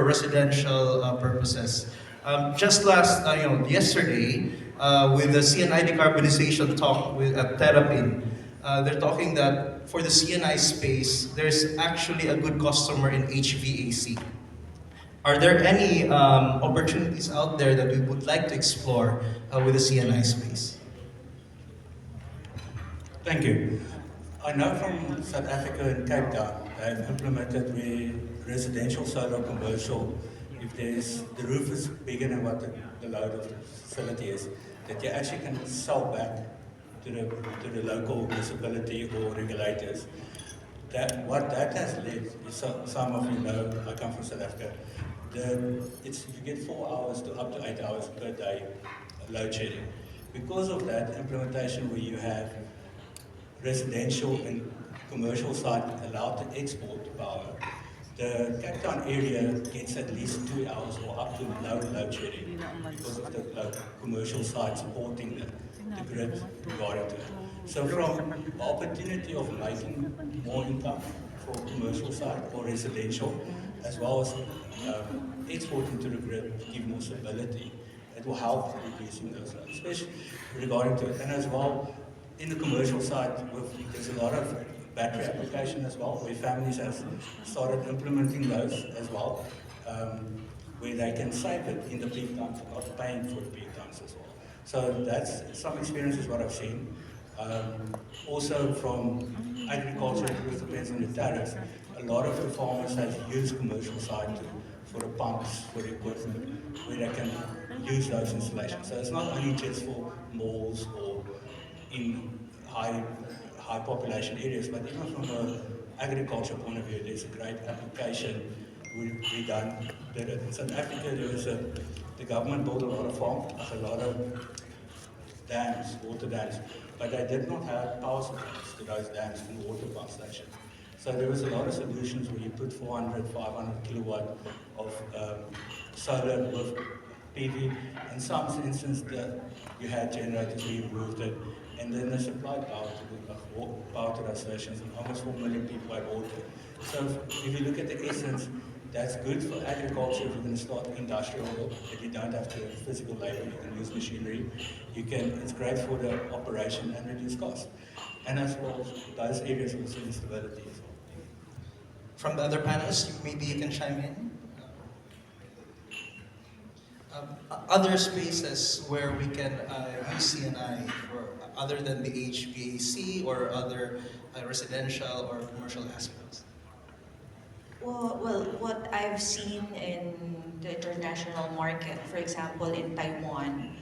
for residential purposes. Yesterday, with the CNI decarbonization talk with at Terrapin, they're talking that for the CNI space, there's actually a good customer in HVAC. Are there any opportunities out there that we would like to explore with the CNI space? Thank you. I know from South Africa and Cape Town, they've implemented where residential, solar, commercial, if there's the roof is bigger than what the load of the facility is, that you actually can sell back to the local municipality or regulators. What that has led, some of you know, I come from South Africa, you get 4 hours to up to 8 hours per day load shedding. Because of that implementation where you have residential and commercial side allowed to export power, the Cape Town area gets at least 2 hours or up to no load shedding because of the commercial side supporting the grid regarding to it. So from the opportunity of making more income for commercial side or residential, as well as exporting to the grid to give more stability, it will help reducing those loads, especially regarding to it. And as well, in the commercial side, there's a lot of battery application as well, where families have started implementing those as well, where they can save it in the peak times, not paying for the peak times as well. So that's some experiences what I've seen. Also from agriculture, it depends on the tariffs. A lot of the farmers have used commercial side for the pumps, for the equipment, where they can use those installations. So it's not only just for malls or in high population areas, but even from an agriculture point of view, there's a great application we did it. In South Africa, the government built a lot of farms, a lot of dams, water dams, but they did not have power supplies to those dams and water pump stations. So there was a lot of solutions where you put 400, 500 kilowatt of solar with PV. In some instances, you had generators where you moved it, and then they supplied power to those stations, and almost 4 million people had water. So if you look at the essence, that's good for agriculture if you're going to start industrial, if you don't have to physical labor, you can use machinery. It's great for the operation and reduce costs. And as well, those areas also need stability as well. From the other panelists, maybe you can chime in. Other spaces where we can use CNI for other than the HVAC or other residential or commercial aspects. Well, what I've seen in the international market, for example, in Taiwan,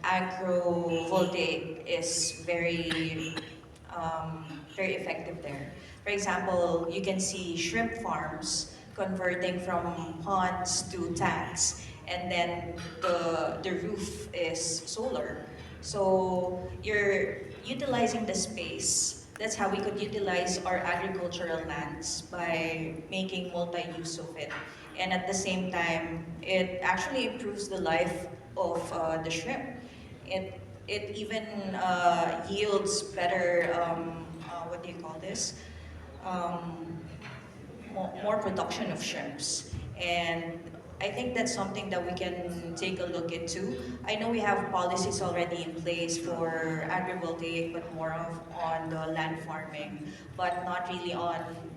agrovoltaic is very effective there. For example, you can see shrimp farms converting from ponds to tanks, and then the roof is solar. So you're utilizing the space. That's how we could utilize our agricultural lands, by making multi-use of it. And at the same time, it actually improves the life of the shrimp. It even yields better, what do you call this? More production of shrimps. And I think that's something that we can take a look into. I know we have policies already in place for agrivoltaic, but more of on the land farming, but not really on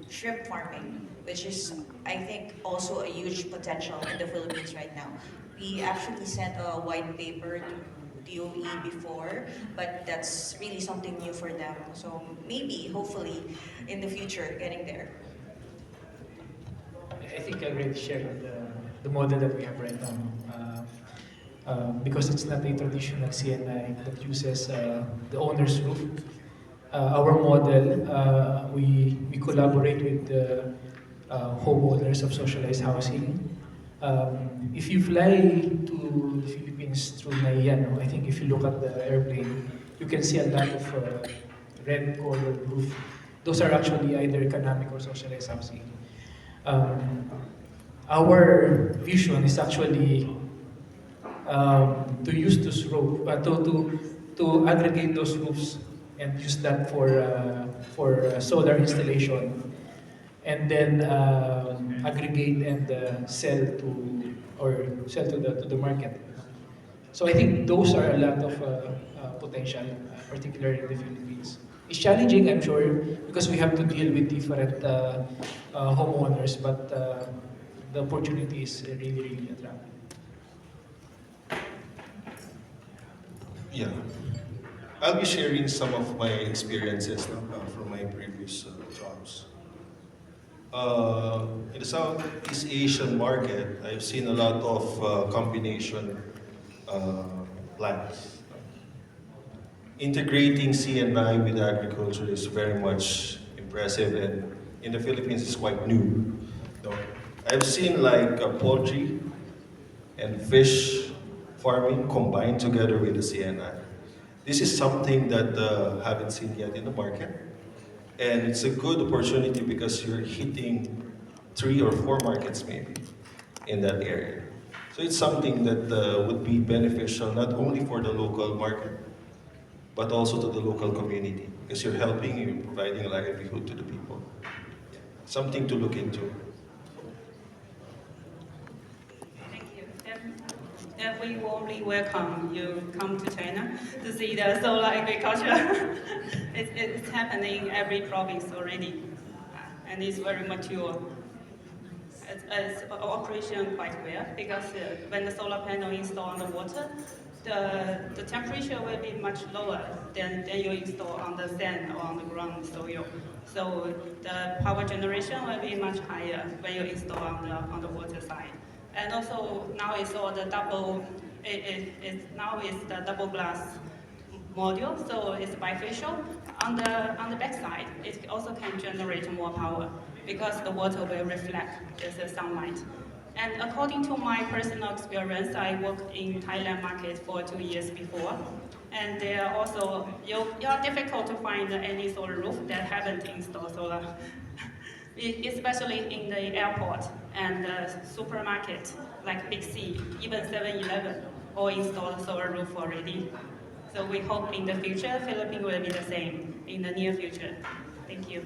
shrimp farming, which is, I think, also a huge potential in the Philippines right now. We actually sent a white paper to DOE before, but that's really something new for them. So maybe, hopefully, in the future, getting there. I think I already shared the model that we have right now. Because it's not a traditional CNI that uses the owner's roof. Our model, we collaborate with the homeowners of socialized housing. If you fly to the Philippines through Naiya, I think if you look at the airplane, you can see a lot of red colored roof. Those are actually either economic or socialized housing. Our vision is actually to use this roof, to aggregate those roofs and use that for solar installation, and then aggregate and sell to the market. So I think those are a lot of potential, particularly in the Philippines. It's challenging, I'm sure, because we have to deal with different homeowners, but the opportunity is really, really attractive. Yeah. I'll be sharing some of my experiences from my previous jobs. In the Southeast Asian market, I've seen a lot of combination uh, plans. Integrating CNI with agriculture is very much impressive, and in the Philippines, it's quite new. No? I've seen like poultry and fish farming combined together with the CNI. This is something that haven't seen yet in the market, and it's a good opportunity because you're hitting 3 or 4 markets maybe in that area. So it's something that would be beneficial not only for the local market, but also to the local community because you're helping, you're providing a livelihood to the people. Something to look into. Thank you. We warmly welcome you come to China to see the solar agriculture. It's happening in every province already, and it's very mature. It's operation quite well because when the solar panel installed on the water, the temperature will be much lower than you install on the sand or on the ground soil. So the power generation will be much higher when you install on the water side. And also now it's all the double. Now it's the double glass module, so it's bifacial. On the back side, it also can generate more power because the water will reflect the sunlight. And according to my personal experience, I worked in Thailand market for 2 years before, and they are also you're difficult to find any solar roof that haven't installed solar, especially in the airport and the supermarket like Big C, even 7-Eleven, all installed solar roof already. So we hope in the future, Philippines will be the same in the near future. Thank you.